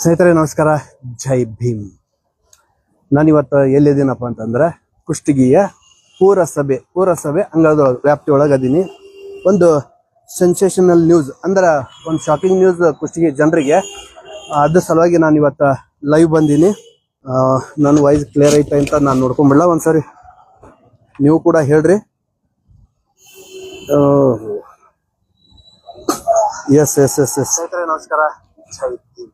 ಸ್ನೇಹಿತರೆ ನಮಸ್ಕಾರ, ಜೈ ಭೀಮ್. ನಾನಿವತ್ತು ಎಲ್ಲಿದ್ದೀನಪ್ಪ ಅಂತಂದ್ರೆ ಕುಷ್ಟಗಿಯ ಪೂರಸಭೆ ಅಂಗಳದೊಳಗೆ ವ್ಯಾಪ್ತಿಯೊಳಗೆ ಅದೀನಿ. ಒಂದು ಸೆನ್ಸೇಷನಲ್ ನ್ಯೂಸ್ ಅಂದ್ರೆ ಒಂದು ಶಾಕಿಂಗ್ ನ್ಯೂಸ್ ಕುಷ್ಟಗಿ ಜನರಿಗೆ. ಅದ್ರ ಸಲುವಾಗಿ ನಾನು ಇವತ್ತು ಲೈವ್ ಬಂದೀನಿ. ನನ್ನ ವಾಯ್ಸ್ ಕ್ಲಿಯರ್ ಐತೆ ಅಂತ ನಾನು ನೋಡ್ಕೊಂಬಿಡಲ್ಲ, ಒಂದ್ಸರಿ ನೀವು ಕೂಡ ಹೇಳ್ರಿ. ಎಸ್ ಸ್ನೇಹಿತರೆ ನಮಸ್ಕಾರ, ಜೈ ಭೀಮ್.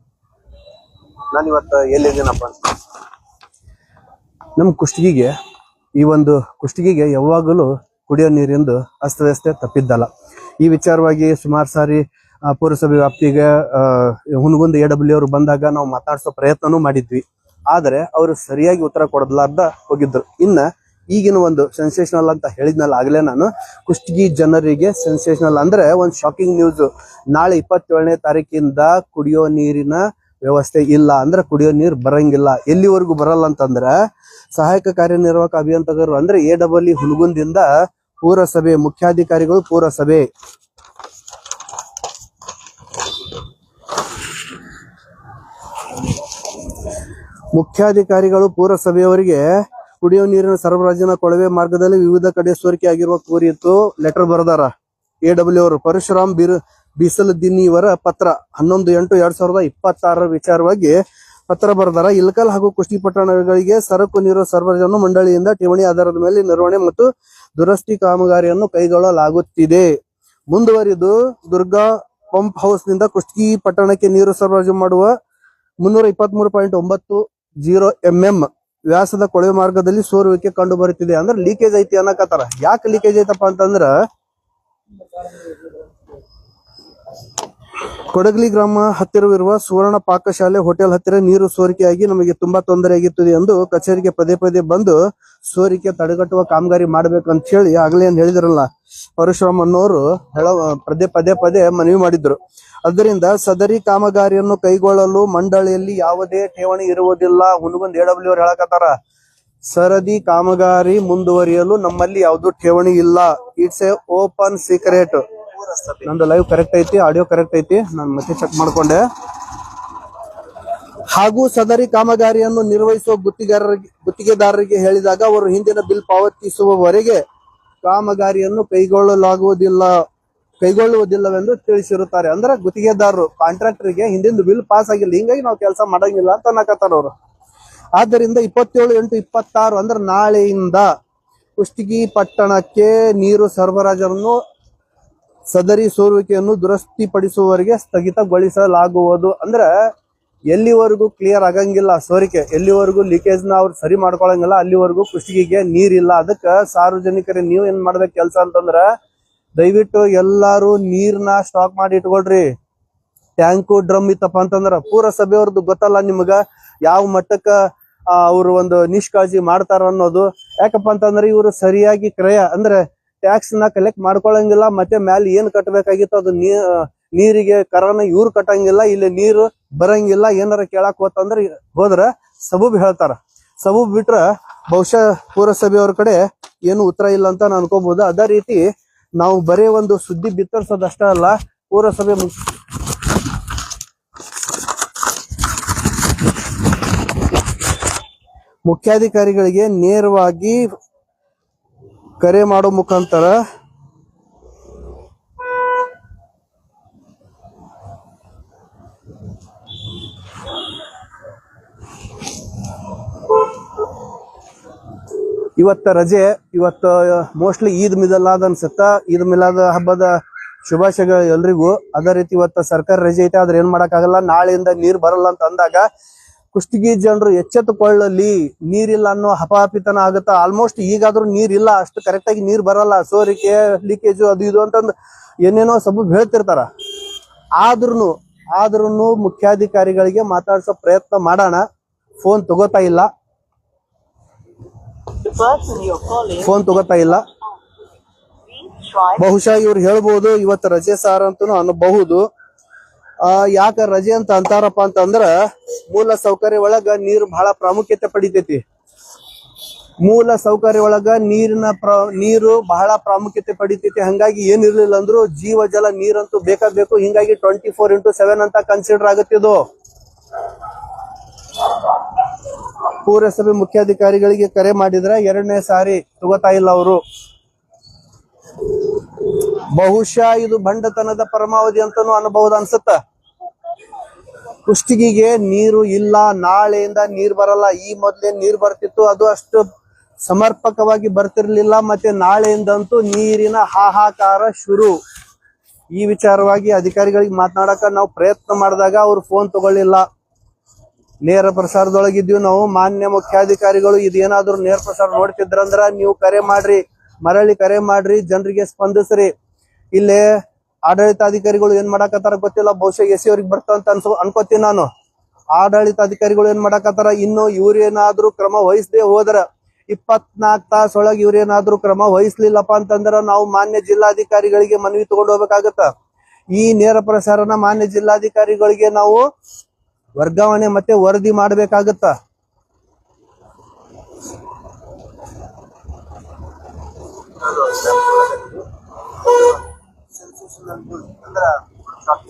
ನಾನಿವತ್ತು ಎಲ್ಲಿದ್ದೀನಪ್ಪ ಅಂತ ನಮ್ಮ ಕುಷ್ಟಗಿಗೆ ಯಾವಾಗಲೂ ಕುಡಿಯೋ ನೀರಿಂದು ಅಸ್ತವ್ಯಸ್ತೆ ತಪ್ಪಿದ್ದಲ್ಲ. ಈ ವಿಚಾರವಾಗಿ ಸುಮಾರು ಸಾರಿ ಪುರಸಭೆ ವ್ಯಾಪ್ತಿಗೆ ಹುನಗುಂದ AW ಅವರು ಬಂದಾಗ ನಾವು ಮಾತಾಡ್ಸೋ ಪ್ರಯತ್ನನೂ ಮಾಡಿದ್ವಿ. ಆದರೆ ಅವರು ಸರಿಯಾಗಿ ಉತ್ತರ ಕೊಡಲಾರ್ದ ಹೋಗಿದ್ರು. ಇನ್ನ ಈಗಿನ ಒಂದು ಸೆನ್ಸೇಷನಲ್ ಅಂತ ಹೇಳಿದ್ನಲ್ಲ ಆಗ್ಲೇ ನಾನು, ಕುಷ್ಟಗಿ ಜನರಿಗೆ ಸೆನ್ಸೇಷನಲ್ ಅಂದ್ರೆ ಒಂದು ಶಾಕಿಂಗ್ ನ್ಯೂಸ್. ನಾಳೆ 27ನೇ ತಾರೀಕಿಂದ ಕುಡಿಯೋ ನೀರಿನ ವ್ಯವಸ್ಥೆ ಇಲ್ಲ, ಅಂದ್ರೆ ಕುಡಿಯೋ ನೀರು ಬರಂಗಿಲ್ಲ. ಎಲ್ಲಿವರೆಗೂ ಬರಲ್ಲ ಅಂತಂದ್ರೆ ಸಹಾಯಕ ಕಾರ್ಯನಿರ್ವಾಹಕ ಅಭಿಯಂತಕರು ಅಂದ್ರೆ AW ಹುನಗುಂದಿಂದ ಪೂರಸಭೆ ಮುಖ್ಯಾಧಿಕಾರಿಗಳು ಪೂರಸಭೆಯವರಿಗೆ ಕುಡಿಯೋ ನೀರಿನ ಸರಬರಾಜಿನ ಕೊಳವೆ ಮಾರ್ಗದಲ್ಲಿ ವಿವಿಧ ಕಡೆ ಸೋರಿಕೆ ಆಗಿರುವ ಕುರಿತು ಲೆಟರ್ ಬರೆದಾರ. AW ಅವರು ಪರಶುರಾಮ್ ಬೀಸಲದಿನ್ನಿ ಇವರ ಪತ್ರ 11/8/2026 ವಿಚಾರವಾಗಿ ಪತ್ರ ಬರೆದಾರ. ಇಲಕಲ್ ಹಾಗೂ ಕುಷ್ಟಗಿ ಪಟ್ಟಣಗಳಿಗೆ ಸರಕು ನೀರು ಸರಬರಾಜನ್ನು ಮಂಡಳಿಯಿಂದ ಠೇವಣಿ ಆಧಾರದ ಮೇಲೆ ನಿರ್ವಹಣೆ ಮತ್ತು ದುರಸ್ತಿ ಕಾಮಗಾರಿಯನ್ನು ಕೈಗೊಳ್ಳಲಾಗುತ್ತಿದೆ. ಮುಂದುವರಿದು ದುರ್ಗಾ ಪಂಪ್ ಹೌಸ್ ನಿಂದ ಕುಷ್ಟಗಿ ಪಟ್ಟಣಕ್ಕೆ ನೀರು ಸರಬರಾಜು ಮಾಡುವ 323.90 mm ವ್ಯಾಸದ ಕೊಳವೆ ಮಾರ್ಗದಲ್ಲಿ ಸೋರುವಿಕೆ ಕಂಡು ಬರುತ್ತಿದೆ. ಅಂದ್ರೆ ಲೀಕೇಜ್ ಐತಿ ಅನ್ನಕತ್ತಾರ. ಯಾಕೆ ಲೀಕೇಜ್ ಐತಪ್ಪ ಅಂತಂದ್ರ ಕೊಡಗಲಿ ಗ್ರಾಮ ಹತ್ತಿರವಿರುವ ಸುವರ್ಣ ಪಾಕಶಾಲೆ ಹೋಟೆಲ್ ಹತ್ತಿರ ನೀರು ಸೋರಿಕೆಯಾಗಿ ನಮಗೆ ತುಂಬಾ ತೊಂದರೆ ಆಗಿರುತ್ತದೆ ಎಂದು ಕಚೇರಿಗೆ ಪದೇ ಬಂದು ಸೋರಿಕೆ ತಡೆಗಟ್ಟುವ ಕಾಮಗಾರಿ ಮಾಡ್ಬೇಕಂತ ಹೇಳಿ ಆಗ್ಲೇ ಹೇಳಿದ್ರಲ್ಲ ಪರಶುರಾಮ್ ಅನ್ನೋರು ಪದೇ ಮನವಿ ಮಾಡಿದ್ರು. ಅದರಿಂದ ಸದರಿ ಕಾಮಗಾರಿಯನ್ನು ಕೈಗೊಳ್ಳಲು ಮಂಡಳಿಯಲ್ಲಿ ಯಾವುದೇ ಠೇವಣಿ ಇರುವುದಿಲ್ಲ. ಹುನಗುಂದ AW ಅವ್ರು ಹೇಳಕತ್ತಾರ, ಸರದಿ ಕಾಮಗಾರಿ ಮುಂದುವರಿಯಲು ನಮ್ಮಲ್ಲಿ ಯಾವ್ದು ಠೇವಣಿ ಇಲ್ಲ. It's A open secret. ನಂದು ಲೈವ್ ಕರೆಕ್ಟ್ ಐತಿ, ಆಡಿಯೋ ಕರೆಕ್ಟ್ ಐತಿ, ನಾನು ಮತ್ತೆ ಚೆಕ್ ಮಾಡ್ಕೊಂಡೆ. ಹಾಗೂ ಸದರಿ ಕಾಮಗಾರಿಯನ್ನು ನಿರ್ವಹಿಸುವ ಗುತ್ತಿಗೆದಾರರಿಗೆ ಹೇಳಿದಾಗ ಅವರು ಹಿಂದಿನ ಬಿಲ್ ಪಾವತಿಸುವವರೆಗೆ ಕಾಮಗಾರಿಯನ್ನು ಕೈಗೊಳ್ಳುವುದಿಲ್ಲವೆಂದು ತಿಳಿಸಿರುತ್ತಾರೆ. ಅಂದ್ರೆ ಗುತ್ತಿಗೆದಾರರು ಕಾಂಟ್ರಾಕ್ಟರ್ಗೆ ಹಿಂದಿನ ಬಿಲ್ ಪಾಸ್ ಆಗಿಲ್ಲ, ಹಿಂಗಾಗಿ ನಾವು ಕೆಲಸ ಮಾಡಂಗಿಲ್ಲ ಅಂತ ಅನ್ನಕತ್ತಾರ ಅವರು. ಆದ್ದರಿಂದ 27/8/26 ಅಂದ್ರೆ ನಾಳೆಯಿಂದ ಕುಷ್ಟಗಿ ಪಟ್ಟಣಕ್ಕೆ ನೀರು ಸರಬರಾಜನ್ನು ಸದರಿ ಸೋರುವಿಕೆಯನ್ನು ದುರಸ್ತಿಪಡಿಸುವವರೆಗೆ ಸ್ಥಗಿತಗೊಳಿಸಲಾಗುವುದು. ಅಂದ್ರೆ ಎಲ್ಲಿವರೆಗೂ ಕ್ಲಿಯರ್ ಆಗಂಗಿಲ್ಲ ಸೋರಿಕೆ, ಎಲ್ಲಿವರೆಗೂ ಲೀಕೇಜ್ ನ ಅವ್ರು ಸರಿ ಮಾಡ್ಕೊಳಂಗಿಲ್ಲ, ಅಲ್ಲಿವರೆಗೂ ಕುಷ್ಟಗಿಗೆ ನೀರಿಲ್ಲ. ಅದಕ್ಕೆ ಸಾರ್ವಜನಿಕರೇ ನೀವು ಏನ್ ಮಾಡ್ಬೇಕು ಕೆಲಸ ಅಂತಂದ್ರ, ದಯವಿಟ್ಟು ಎಲ್ಲಾರು ನೀರ್ನ ಸ್ಟಾಕ್ ಮಾಡಿ ಇಟ್ಕೊಳ್ರಿ. ಟ್ಯಾಂಕು ಡ್ರಮ್ ಇತ್ತಪ್ಪ ಅಂತಂದ್ರ ಪೂರಸಭೆಯವ್ರದ್ದು ಗೊತ್ತಲ್ಲ ನಿಮ್ಗ ಯಾವ ಮಟ್ಟಕ್ಕ ಅವ್ರು ಒಂದು ನಿಷ್ಕಾಳಜಿ ಮಾಡ್ತಾರ ಅನ್ನೋದು. ಯಾಕಪ್ಪ ಅಂತಂದ್ರೆ ಇವರು ಸರಿಯಾಗಿ ಕ್ರಯ ಅಂದ್ರೆ ಟ್ಯಾಕ್ಸ್ ನ ಕಲೆಕ್ಟ್ ಮಾಡ್ಕೊಳಂಗಿಲ್ಲ. ಮತ್ತೆ ಮ್ಯಾಲೆ ಏನ್ ಕಟ್ಟಬೇಕಾಗಿತ್ತು ಅದು ನೀರಿಗೆ ಕರನ ಇವ್ರು ಕಟ್ಟಂಗಿಲ್ಲ, ಇಲ್ಲಿ ನೀರು ಬರಂಗಿಲ್ಲ. ಏನಾರ ಕೇಳಕ್ ಹೋದ್ರ ಸಬೂಬ್ ಹೇಳ್ತಾರ. ಸಬೂಬ್ ಬಿಟ್ರ ಬಹುಶಃ ಪೂರಸಭೆಯವ್ರ ಕಡೆ ಏನು ಉತ್ತರ ಇಲ್ಲ ಅಂತ ನಾನು ಅನ್ಕೋಬಹುದು. ಅದೇ ರೀತಿ ನಾವು ಬರೀ ಒಂದು ಸುದ್ದಿ ಬಿತ್ತರಿಸೋದಷ್ಟ ಅಲ್ಲ, ಪೂರಸಭೆ ಮುಖ್ಯಾಧಿಕಾರಿಗಳಿಗೆ ನೇರವಾಗಿ ಕರೆ ಮಾಡೋ ಮುಖಾಂತರ ಇವತ್ತ ರಜೆ, ಇವತ್ತು ಮೋಸ್ಟ್ಲಿ ಈದ್ ಮಿಲಾದ್ ಅನ್ಸುತ್ತ. ಈದ್ ಮಿಲಾದ್ ಹಬ್ಬದ ಶುಭಾಶಯಗಳು ಎಲ್ರಿಗೂ. ಅದೇ ರೀತಿ ಇವತ್ತು ಸರ್ಕಾರ ರಜೆ ಐತೆ, ಆದ್ರೆ ಏನ್ ಮಾಡಕ್ ಆಗಲ್ಲ. ನಾಳೆಯಿಂದ ನೀರ್ ಬರಲ್ಲ ಅಂತ ಅಂದಾಗ ಕುಷ್ಟಗಿ ಜನರು ಎಚ್ಚೆತ್ತುಕೊಳ್ಳಲಿ. ನೀರಿಲ್ಲ ಅನ್ನೋ ಹಪಾಪಿತನ ಆಗುತ್ತಾ. ಆಲ್ಮೋಸ್ಟ್ ಈಗಾದ್ರೂ ನೀರಿಲ್ಲ, ಅಷ್ಟು ಕರೆಕ್ಟ್ ಆಗಿ ನೀರ್ ಬರಲ್ಲ. ಸೋರಿಕೆ, ಲೀಕೇಜು, ಅದು ಇದು ಅಂತಂದು ಏನೇನೋ ಸಬೂಬ್ ಹೇಳ್ತಿರ್ತಾರ. ಆದ್ರೂ ಮುಖ್ಯಾಧಿಕಾರಿಗಳಿಗೆ ಮಾತಾಡ್ಸೋ ಪ್ರಯತ್ನ ಮಾಡೋಣ. ಫೋನ್ ತಗೋತಾ ಇಲ್ಲ. ಬಹುಶಃ ಇವ್ರು ಹೇಳ್ಬಹುದು ಇವತ್ತು ರಜೆ ಸಾರ ಅಂತನೂ ಅನ್ನಬಹುದು. ಯಾಕ ರಜೆ ಅಂತ ಅಂತಾರಪ್ಪ ಅಂತಂದ್ರ ಮೂಲ ಸೌಕರ್ಯ ಒಳಗ ನೀರು ಬಹಳ ಪ್ರಾಮುಖ್ಯತೆ ಪಡಿತೈತಿ. ಮೂಲ ಸೌಕರ್ಯ ಒಳಗ ನೀರು ಬಹಳ ಪ್ರಾಮುಖ್ಯತೆ ಪಡಿತೈತಿ. ಹಂಗಾಗಿ ಏನಿರ್ಲಿಲ್ಲ ಅಂದ್ರು ಜೀವ ಜಲ ನೀರಂತೂ ಬೇಕಾಗಬೇಕು. ಹಿಂಗಾಗಿ 24x7 ಅಂತ ಕನ್ಸಿಡರ್ ಆಗುತ್ತಿದ್ದು. ಪುರಸಭೆ ಮುಖ್ಯಾಧಿಕಾರಿಗಳಿಗೆ ಕರೆ ಮಾಡಿದ್ರೆ 2ನೇ ಸಾರಿ ತಗೋತಾ ಇಲ್ಲ ಅವರು. ಬಹುಶಃ ಇದು ಬಂಡತನದ ಪರಮಾವಧಿ ಅಂತಾನು ಅನ್ಬಹುದು ಅನ್ಸುತ್ತ. ಕುಷ್ಟಗಿಗೆ ನೀರು ಇಲ್ಲ, ನಾಳೆಯಿಂದ ನೀರ್ ಬರಲ್ಲ. ಈ ಮೊದ್ಲೇ ನೀರ್ ಬರ್ತಿತ್ತು, ಅದು ಅಷ್ಟು ಸಮರ್ಪಕವಾಗಿ ಬರ್ತಿರ್ಲಿಲ್ಲ. ಮತ್ತೆ ನಾಳೆಯಿಂದಂತೂ ನೀರಿನ ಹಾಹಾಕಾರ ಶುರು. ಈ ವಿಚಾರವಾಗಿ ಅಧಿಕಾರಿಗಳಿಗೆ ಮಾತನಾಡಕ ನಾವು ಪ್ರಯತ್ನ ಮಾಡಿದಾಗ ಅವ್ರು ಫೋನ್ ತಗೊಳ್ಳಿಲ್ಲ. ನೇರ ಪ್ರಸಾರದೊಳಗಿದ್ವಿ ನಾವು. ಮಾನ್ಯ ಮುಖ್ಯಾಧಿಕಾರಿಗಳು ಇದೇನಾದ್ರೂ ನೇರ ಪ್ರಸಾರ ನೋಡ್ತಿದ್ರಂದ್ರ ನೀವು ಕರೆ ಮಾಡ್ರಿ, ಮರಳಿ ಕರೆ ಮಾಡ್ರಿ, ಜನರಿಗೆ ಸ್ಪಂದಿಸ್ರಿ. ಇಲ್ಲೇ ಆಡಳಿತಾಧಿಕಾರಿಗಳು ಏನ್ ಮಾಡಾಕತ್ತಾರ ಗೊತ್ತಿಲ್ಲ. ಬಹುಶಃ ಎಸಿ ಅವ್ರಿಗೆ ಬರ್ತಾವಂತ ಅನ್ಕೋತೀನಿ ನಾನು. ಆಡಳಿತಾಧಿಕಾರಿಗಳು ಏನ್ ಮಾಡಾಕತ್ತಾರ, ಇನ್ನು ಇವ್ರೇನಾದ್ರೂ ಕ್ರಮ ವಹಿಸದೆ ಹೋದ್ರ 24 ತಾಸೊಳಗೆ ಇವ್ರೇನಾದ್ರೂ ಕ್ರಮ ವಹಿಸ್ಲಿಲ್ಲಪ್ಪ ಅಂತಂದ್ರ ನಾವು ಮಾನ್ಯ ಜಿಲ್ಲಾಧಿಕಾರಿಗಳಿಗೆ ಮನವಿ ತಗೊಂಡು ಹೋಗ್ಬೇಕಾಗತ್ತ. ಈ ನೇರ ಪ್ರಸಾರನ ಮಾನ್ಯ ಜಿಲ್ಲಾಧಿಕಾರಿಗಳಿಗೆ ನಾವು ವರ್ಗಾವಣೆ ಮತ್ತೆ ವರದಿ ಮಾಡ್ಬೇಕಾಗತ್ತ.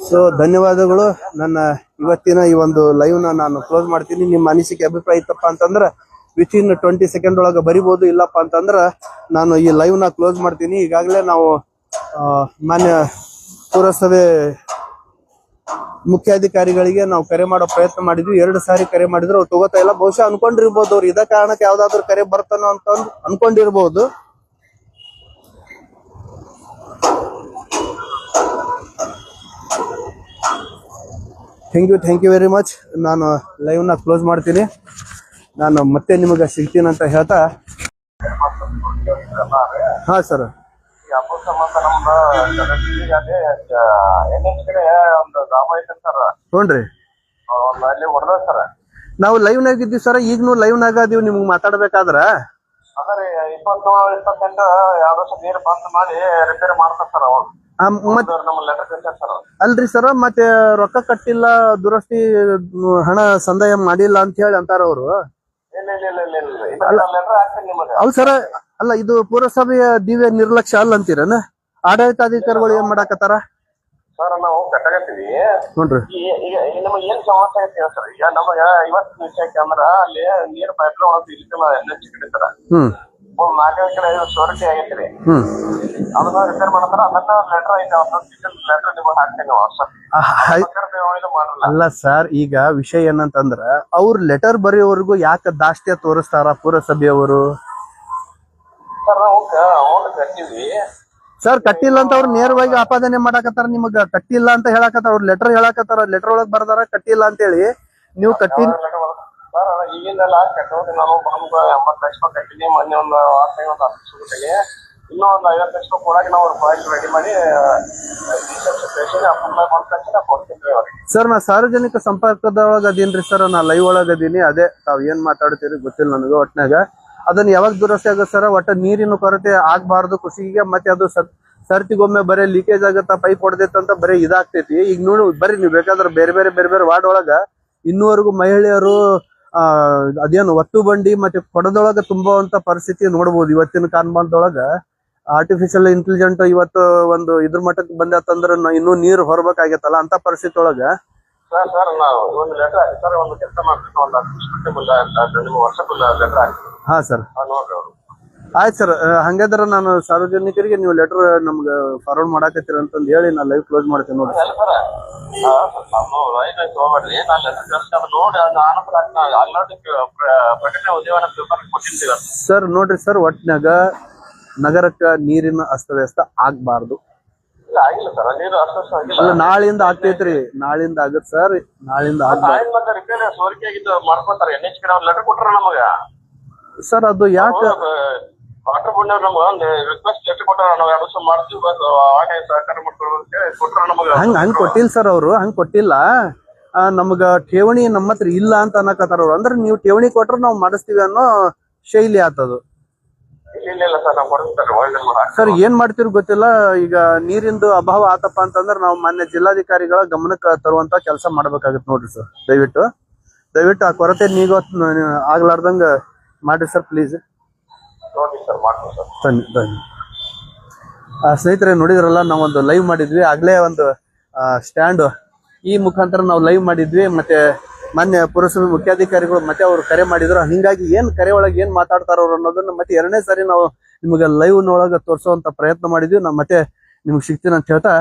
ಸೊ ಧನ್ಯವಾದಗಳು. ನನ್ನ ಇವತ್ತಿನ ಈ ಒಂದು ಲೈವ್ ನಾನು ಕ್ಲೋಸ್ ಮಾಡ್ತೀನಿ. ನಿಮ್ಮ ಅನಿಸಿಕೆ ಅಭಿಪ್ರಾಯ ಇತ್ತಪ್ಪ ಅಂತಂದ್ರ ವಿತಿನ್ 20 ಸೆಕೆಂಡ್ ಒಳಗೆ ಬರಿಬಹುದು. ಇಲ್ಲಪ್ಪ ಅಂತಂದ್ರ ನಾನು ಈ ಲೈವ್ ಕ್ಲೋಸ್ ಮಾಡ್ತೀನಿ. ಈಗಾಗಲೇ ನಾವು ಮಾನ್ಯ ಪುರಸಭೆ ಮುಖ್ಯಾಧಿಕಾರಿಗಳಿಗೆ ನಾವು ಕರೆ ಮಾಡೋ ಪ್ರಯತ್ನ ಮಾಡಿದ್ವಿ. 2 ಸಾರಿ ಕರೆ ಮಾಡಿದ್ರು ಅವ್ರು ತಗೋತಾ ಇಲ್ಲ. ಬಹುಶಃ ಅನ್ಕೊಂಡಿರ್ಬೋದು ಅವ್ರು ಇದ ಕಾರಣಕ್ಕೆ ಯಾವ್ದಾದ್ರು ಕರೆ ಬರ್ತಾನೋ ಅಂತ ಅನ್ಕೊಂಡಿರ್ಬೋದು. Thank you very much. ನಾನು ಲೈವ್ ಕ್ಲೋಸ್ ಮಾಡ್ತೀನಿ. ನಾನು ಮತ್ತೆ ನಿಮಗೆ ಸಿಗ್ತೀನಿ ಅಂತ ಹೇಳ್ತಾ. ಹಾ ಸರ್, ನೋಡ್ರಿ ನಾವು ಲೈವ್ ನಾಗ ಇದ್ದೀವಿ ಸರ್. ಈಗನು ಲೈವ್ ನಾಗ ಅದೀವಿ. ನಿಮ್ಗೆ ಮಾತಾಡ್ಬೇಕಾದ್ರ ಅಲ್ರಿ ಸರ್, ಮತ್ತೆ ರೊಕ್ಕ ಕಟ್ಟಿಲ್ಲ, ದುರಸ್ತಿ ಹಣ ಸಂದಾಯ ಮಾಡಿಲ್ಲ ಅಂತ ಹೇಳಿ ಅಂತಾರ ಅವರು. ಅವ್ ಸರ, ಅಲ್ಲ ಇದು ಪುರಸಭೆಯ ದಿವ್ಯ ನಿರ್ಲಕ್ಷ್ಯ ಅಲ್ಲ ಅಂತೀರನ? ಆಡಳಿತಾಧಿಕಾರಿಗಳು ಏನ್ ಮಾಡಾಕತ್ತಾರ ಸರ್? ನಾವು ಕಟ್ಟಾಗತ್ತೀವಿ ನೋಡ್ರಿ. ಈಗ ನಮಗೆ ಏನ್ ಸಮಸ್ಯೆ ಐತಿ ಸರ್? ಈಗ ನಮಗ ಇವತ್ತಿನ ವಿಷಯಕ್ಕೆ ಅಂದ್ರ ಅಲ್ಲಿ ನೀರ್ ಪೈಪ್ ಲೈನ್ ಇಲ್ಲಿಲ್ಲ, ಎನ್ಎಚ್ ಕಡಿತಾರ. 4-5 ಸೋರಿಕೆ ಆಗೈತ್ರಿ. ಅದನ್ನ ರಿಪೇರ್ ಮಾಡತಾರ. ಅದನ್ನ ಲೆಟರ್ ಐತೆ, ಲೆಟರ್ ನಿಮಗೆ ಹಾಕ್ತೇನೆ ಅಲ್ಲ ಸರ್, ಈಗ ವಿಷಯ ಏನಂತಂದ್ರ ಅವ್ರ ಲೆಟರ್ ಬರೆಯೋವರೆಗೂ ಯಾಕೆ ದಾಷ್ಟ್ಯ ತೋರಿಸ್ತಾರ ಪುರಸಭೆಯವರು? ಸರ್ ನಾವು ಅಮೌಂಟ್ ಕಟ್ಟಿದ್ವಿ ಸರ್. ಕಟ್ಟಿಲ್ಲ ಅಂತ ಅವ್ರು ನೇರವಾಗಿ ಆಪಾದನೆ ಮಾಡಾಕತ್ತಾರ. ನಿಮಗ ಕಟ್ಟಿಲ್ಲ ಅಂತ ಹೇಳಾಕತ್ತಾರ. ಅವ್ರ ಲೆಟರ್ ಹೇಳಾಕತ್ತಾರ. ಲೆಟರ್ ಒಳಗ್ ಬರ್ದಾರ ಕಟ್ಟಿಲ್ಲ ಅಂತ ಹೇಳಿ. ನೀವು ಕಟ್ಟಿ ಸರ್ ಈಗಿಂದೆಲ್ಲ ಕಟ್ಟೋದು ನಾನು ಬಂದು 80 ಲಕ್ಷ ಕಟ್ಟಿನಿ. ಮೊನ್ನೆ ಒಂದು 10 ಲಕ್ಷ ಇನ್ನೂ ಒಂದು 50 ಲಕ್ಷ ಕೊಡಾಗಿ ನಾವು ಫೈಲ್ ರೆಡಿ ಮಾಡಿ ಕೊಡ್ತೀನಿ ಅವ್ರಿಗೆ. ಸರ್ ನಾ ಸಾರ್ವಜನಿಕ ಸಂಪರ್ಕದೊಳಗ ಅದೀನ್ರಿ ಸರ್. ನಾ ಲೈವ್ ಒಳಗ ಅದೀನಿ. ಅದೇ ತಾವ್ ಏನ್ ಮಾತಾಡ್ತೀರಿ ಗೊತ್ತಿಲ್ಲ ನನಗೆ. ಒಟ್ನಾಗ ಅದನ್ನ ಯಾವಾಗ ದುರಸ್ತಿ ಆಗುತ್ತೆ ಸರ್? ಒಟ್ಟ ನೀರಿನ ಕೊರತೆ ಆಗ್ಬಾರ್ದು ಕೃಷಿಗೆ. ಮತ್ತೆ ಅದು ಸರ್ತಿಗೊಮ್ಮೆ ಬರೀ ಲೀಕೇಜ್ ಆಗತ್ತ, ಪೈಪ್ ಹೊಡೆದೈತಂತ ಬರೀ ಇದಾಗ್ತೈತಿ. ಈಗ ನೋಡಿ ಬರ್ರಿ ನೀವು ಬೇಕಾದ್ರೆ ಬೇರೆ ಬೇರೆ ವಾರ್ಡ್ ಒಳಗ ಇನ್ನೂವರೆಗೂ ಮಹಿಳೆಯರು ಅದೇನು ಒತ್ತು ಬಂಡಿ ಮತ್ತೆ ಕೊಡದೊಳಗ ತುಂಬುವಂತ ಪರಿಸ್ಥಿತಿ ನೋಡ್ಬೋದು. ಇವತ್ತಿನ ಕಾಲಮಾನದೊಳಗ ಆರ್ಟಿಫಿಷಿಯಲ್ ಇಂಟೆಲಿಜೆಂಟ್ ಇವತ್ತು ಒಂದು ಇದ್ರ ಮಟ್ಟಕ್ಕೆ ಬಂದತ್ತಂದ್ರ ಇನ್ನೂ ನೀರು ಹೊರಬೇಕಾಗತ್ತಲ್ಲ. ಅಂತ ಪರಿಸ್ಥಿತಿ ಒಳಗ ಸರ್ ನಾವು ಒಂದು ಲೆಟರ್ ಸರ್ ಒಂದು ಕೆಲಸ ಮಾಡ್ತೀವಿ. ಒಂದು ವರ್ಷಕ್ಕೆ ಲೆಟರ್ ಹಾಕ್ತೀವಿ. ಹಾ ಸರ್, ಆಯ್ತು ಸರ್. ಹಂಗಾದ್ರೆ ನಾನು ಸಾರ್ವಜನಿಕರಿಗೆ ನೀವು ಲೆಟರ್ ನಮ್ಗೆ ಫಾರ್ವರ್ಡ್ ಮಾಡಾಕತ್ತೀರ ಅಂತಂದು ಹೇಳಿ ನಾನು ಲೈವ್ ಕ್ಲೋಸ್ ಮಾಡ್ತೀನಿ ನೋಡಿ. ಸರ್ ನೋಡ್ರಿ ಸರ್, ಒಟ್ನಾಗ ನಗರಕ್ಕ ನೀರಿನ ಅಸ್ತವ್ಯಸ್ತ ಆಗ್ಬಾರ್ದು. ಅಲ್ಲ ನಾಳಿಂದ ಆಗ್ತೈತ್ರಿ, ನಾಳಿಂದ ಆಗತ್ ಸರ್. ನಾಳಿಂದ ಸರ್ ಅದು ಯಾಕೆ ಹಂಗ್ ಕೊಟ್ಟಿಲ್ಲ ಸರ್. ಅವ್ರು ಹಂಗ್ ಕೊಟ್ಟಿಲ್ಲ. ನಮ್ಗ ಠೇವಣಿ ನಮ್ಮ ಹತ್ರ ಇಲ್ಲ ಅಂತ ಅನ್ನಕತ್ತಾರ ಅವ್ರು. ಅಂದ್ರೆ ನೀವು ಠೇವಣಿ ಕೊಟ್ರ ನಾವು ಮಾಡಿಸ್ತೀವಿ ಅನ್ನೋ ಶೈಲಿ ಆತದು. ಸರ್ ಏನ್ ಮಾಡ್ತಿರ್ ಗೊತ್ತಿಲ್ಲ. ಈಗ ನೀರಿಂದು ಅಭಾವ ಆತಪ್ಪ ಅಂತಂದ್ರೆ ನಾವು ಮಾನ್ಯ ಜಿಲ್ಲಾಧಿಕಾರಿಗಳ ಗಮನಕ್ಕೆ ತರುವಂತ ಕೆಲಸ ಮಾಡ್ಬೇಕಾಗತ್ತೆ ನೋಡ್ರಿ ಸರ್. ದಯವಿಟ್ಟು ಆ ಕೊರತೆ ನೀಗೋ ಆಗ್ಲಾರ್ದಂಗ ಮಾಡ್ರಿ ಸರ್ ಪ್ಲೀಸ್. ಸ್ನೇಹಿತರೆ ನೋಡಿದ್ರಲ್ಲ, ನಾವೊಂದು ಲೈವ್ ಮಾಡಿದ್ವಿ ಆಗ್ಲೇ. ಒಂದು ಸ್ಟ್ಯಾಂಡ್ ಈ ಮುಖಾಂತರ ನಾವು ಲೈವ್ ಮಾಡಿದ್ವಿ. ಮತ್ತೆ ಮಾನ್ಯ ಪುರಸಭೆ ಮುಖ್ಯಾಧಿಕಾರಿಗಳು ಮತ್ತೆ ಅವ್ರು ಕರೆ ಮಾಡಿದ್ರು. ಹಿಂಗಾಗಿ ಏನ್ ಕರೆ ಒಳಗೆ ಏನ್ ಮಾತಾಡ್ತಾರ ಅವ್ರು ಅನ್ನೋದನ್ನ ಮತ್ತೆ 2ನೇ ಸಾರಿ ನಾವು ನಿಮ್ಗೆ ಲೈವ್ ನೊಳಗ ತೋರಿಸುವಂತ ಪ್ರಯತ್ನ ಮಾಡಿದ್ವಿ. ನಾವು ಮತ್ತೆ ನಿಮ್ಗೆ ಸಿಗ್ತೀನಿ ಅಂತ ಹೇಳ್ತಾ